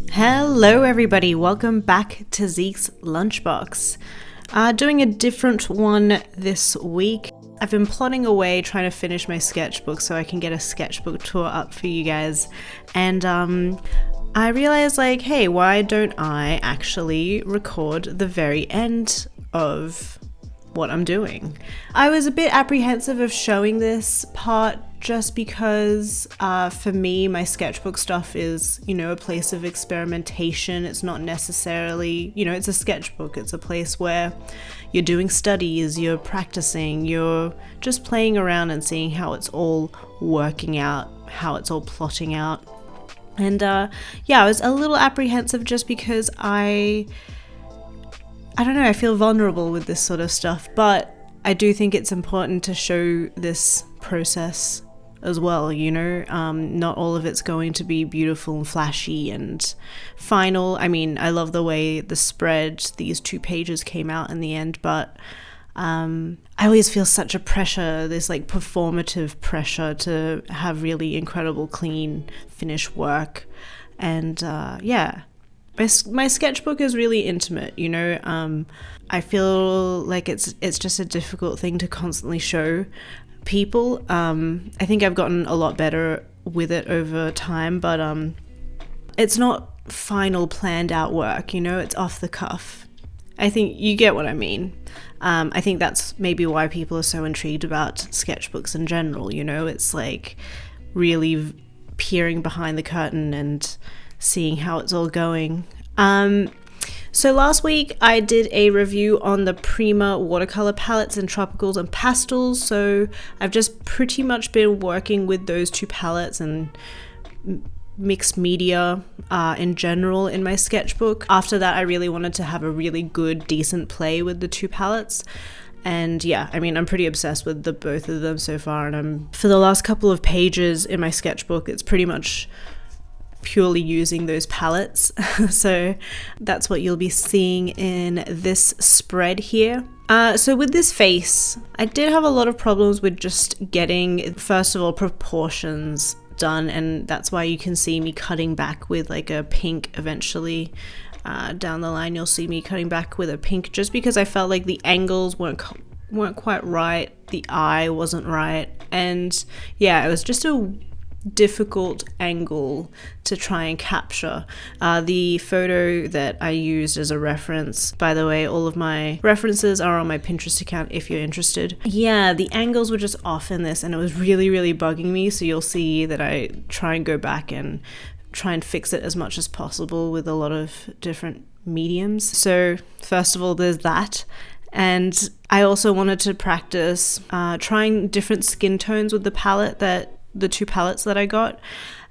Hello everybody, welcome back to Zeke's Lunchbox. Doing a different one this week. I've been plodding away trying to finish my sketchbook so I can get a sketchbook tour up for you guys. And I realized hey, why don't I actually record the very end of what I'm doing? I was a bit apprehensive of showing this part just because for me, my sketchbook stuff is, a place of experimentation. It's not necessarily, it's a sketchbook. It's a place where you're doing studies, you're practicing, you're just playing around and seeing how it's all working out, how it's all plotting out. And I was a little apprehensive just because I don't know, I feel vulnerable with this sort of stuff, but I do think it's important to show this process as well, not all of it's going to be beautiful and flashy and final. I mean, I love the way the spread, these 2 pages came out in the end, but I always feel such a pressure, this performative pressure to have really incredible, clean, finished work. And my sketchbook is really intimate, I feel like it's just a difficult thing to constantly show people. I think I've gotten a lot better with it over time, but it's not final planned out work, it's off the cuff. I think you get what I mean. I think that's maybe why people are so intrigued about sketchbooks in general, it's really peering behind the curtain and seeing how it's all going. So last week I did a review on the Prima Watercolor palettes in tropicals and pastels. So I've just pretty much been working with those 2 palettes and mixed media in general in my sketchbook. After that, I really wanted to have a really good, decent play with the 2 palettes. And I'm pretty obsessed with both of them so far. And for the last couple of pages in my sketchbook, it's pretty much purely using those palettes. So that's what you'll be seeing in this spread here. So with this face, I did have a lot of problems with just getting, first of all, proportions done, and that's why you can see me cutting back with a pink eventually. Down the line, you'll see me cutting back with a pink just because I felt like the angles weren't quite right, the eye wasn't right, and it was just a difficult angle to try and capture. The photo that I used as a reference, by the way, all of my references are on my Pinterest account if you're interested. The angles were just off in this and it was really, really bugging me, so you'll see that I try and go back and try and fix it as much as possible with a lot of different mediums. So first of all, there's that. And I also wanted to practice trying different skin tones with the 2 palettes that I got.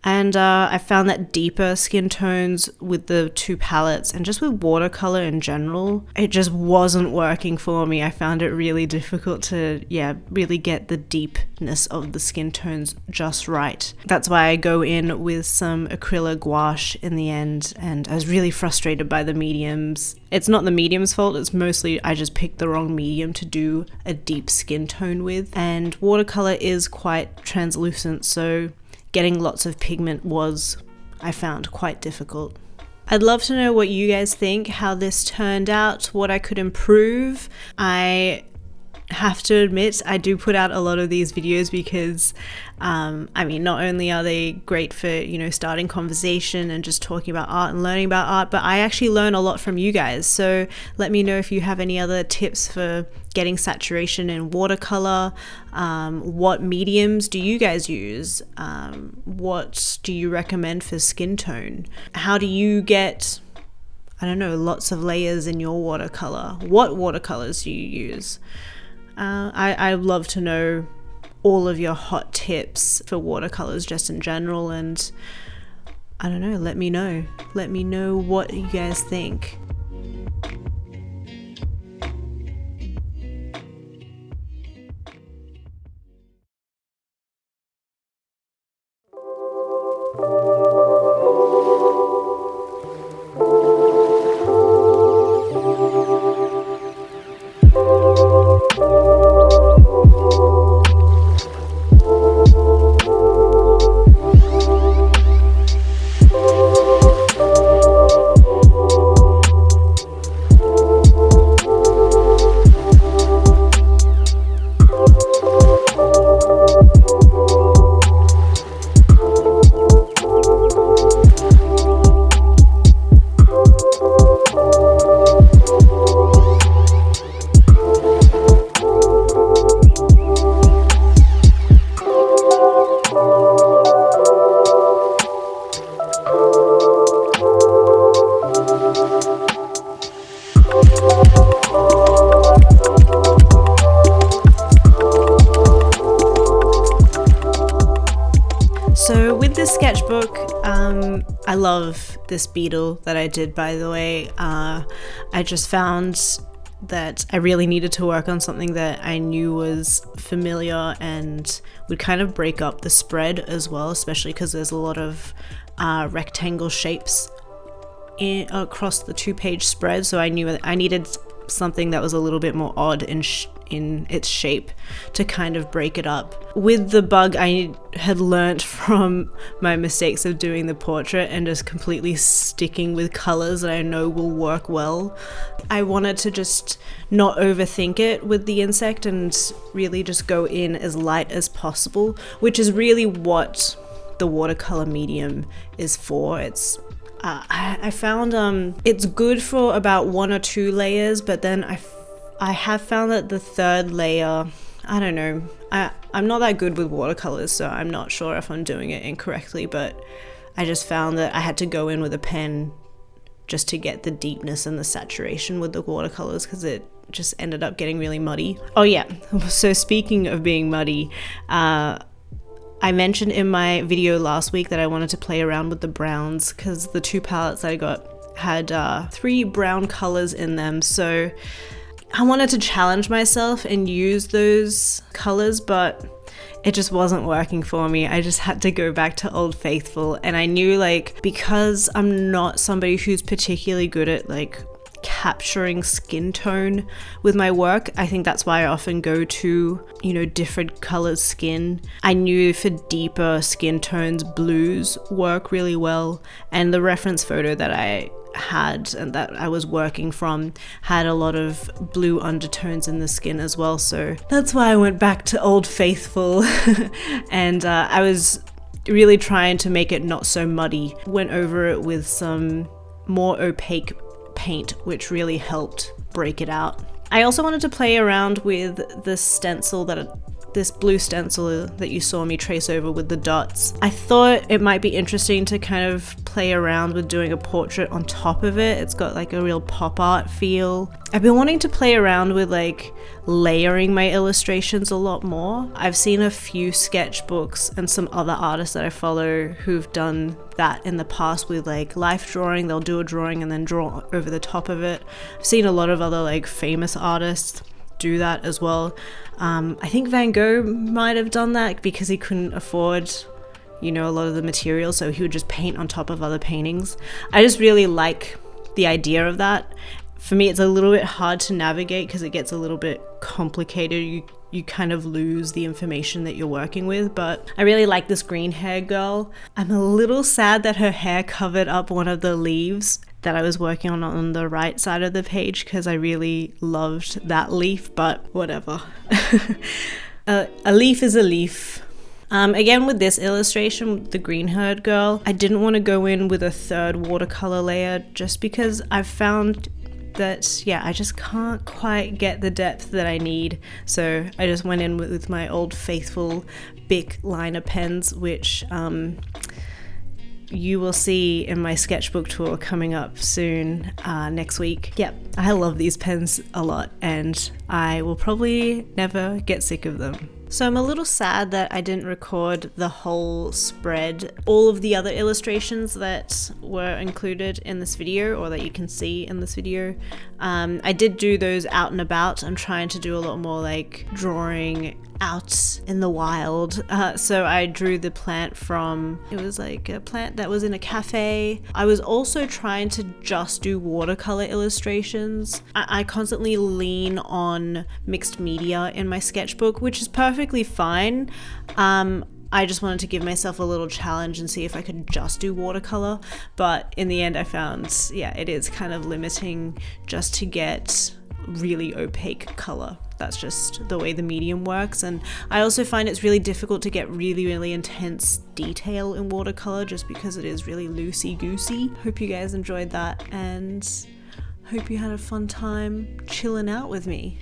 And I found that deeper skin tones with the 2 palettes and just with watercolor in general, it just wasn't working for me. I found it really difficult to, really get the deepness of the skin tones just right. That's why I go in with some acrylic gouache in the end, and I was really frustrated by the mediums. It's not the medium's fault, it's mostly I just picked the wrong medium to do a deep skin tone with. And watercolor is quite translucent, so getting lots of pigment was, I found, quite difficult. I'd love to know what you guys think, how this turned out, what I could improve. I have to admit I do put out a lot of these videos because I mean, not only are they great for, you know, starting conversation and just talking about art and learning about art, but I actually learn a lot from you guys. So let me know if you have any other tips for getting saturation in watercolor. What mediums do you guys use? What do you recommend for skin tone? How do you get, I don't know, lots of layers in your watercolor? What watercolors do you use? I'd love to know all of your hot tips for watercolors just in general, and I don't know, let me know what you guys think. So with this sketchbook, I love this beetle that I did, by the way. I just found that I really needed to work on something that I knew was familiar and would kind of break up the spread as well, especially because there's a lot of rectangle shapes across the 2-page spread. So I knew that I needed something that was a little bit more odd in its shape to kind of break it up. With the bug, I had learnt from my mistakes of doing the portrait and just completely sticking with colors that I know will work well. I wanted to just not overthink it with the insect and really just go in as light as possible, which is really what the watercolor medium is for. It's I found it's good for about 1 or 2 layers, but then I have found that the third layer, I don't know, I'm not that good with watercolors, so I'm not sure if I'm doing it incorrectly, but I just found that I had to go in with a pen just to get the deepness and the saturation with the watercolors, because it just ended up getting really muddy. Oh yeah, so speaking of being muddy, I mentioned in my video last week that I wanted to play around with the browns because the 2 palettes that I got had 3 brown colors in them. So I wanted to challenge myself and use those colors, but it just wasn't working for me. I just had to go back to Old Faithful, and I knew, like, because I'm not somebody who's particularly good at like capturing skin tone with my work, I think that's why I often go to, you know, different colors skin. I knew for deeper skin tones, blues work really well, and the reference photo that I had and that I was working from had a lot of blue undertones in the skin as well, so that's why I went back to Old Faithful. And I was really trying to make it not so muddy. Went over it with some more opaque paint, which really helped break it out. I also wanted to play around with this stencil this blue stencil that you saw me trace over with the dots. I thought it might be interesting to kind of play around with doing a portrait on top of it. It's got like a real pop art feel. I've been wanting to play around with like layering my illustrations a lot more. I've seen a few sketchbooks and some other artists that I follow who've done that in the past with like life drawing. They'll do a drawing and then draw over the top of it. I've seen a lot of other like famous artists do that as well. I think Van Gogh might have done that because he couldn't afford, you know, a lot of the material, so he would just paint on top of other paintings. I just really like the idea of that. For me, it's a little bit hard to navigate because it gets a little bit complicated. you kind of lose the information that you're working with. But I really like this green hair girl. I'm a little sad that her hair covered up one of the leaves that I was working on the right side of the page, because I really loved that leaf, but whatever. A leaf is a leaf. Again, with this illustration, the green haired girl, I didn't want to go in with a third watercolor layer just because I've found that, yeah, I just can't quite get the depth that I need. So I just went in with my old faithful Bic liner pens, which you will see in my sketchbook tour coming up soon next week. Yep, I love these pens a lot and I will probably never get sick of them. So I'm a little sad that I didn't record the whole spread, all of the other illustrations that were included in this video, or that you can see in this video. I did do those out and about. I'm trying to do a lot more like drawing out in the wild. So I drew the plant from, it was like a plant that was in a cafe. I was also trying to just do watercolor illustrations. I constantly lean on mixed media in my sketchbook, which is perfectly fine. I just wanted to give myself a little challenge and see if I could just do watercolor. But in the end I found, yeah, it is kind of limiting just to get really opaque color. That's just the way the medium works. And I also find it's really difficult to get really intense detail in watercolor just because it is really loosey-goosey. Hope you guys enjoyed that and hope you had a fun time chilling out with me.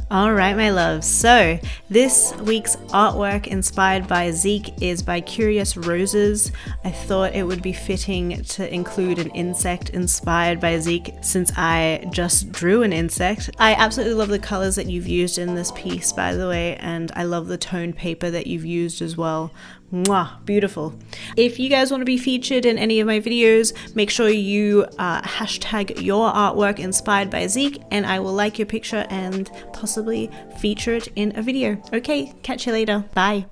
Alright my loves, so this week's artwork inspired by Zeke is by Curious Roses. I thought it would be fitting to include an insect inspired by Zeke since I just drew an insect. I absolutely love the colors that you've used in this piece, by the way, and I love the toned paper that you've used as well. Mwah, beautiful. If you guys want to be featured in any of my videos, make sure you hashtag your artwork inspired by Zeke and I will like your picture and possibly feature it in a video. Okay, catch you later. Bye.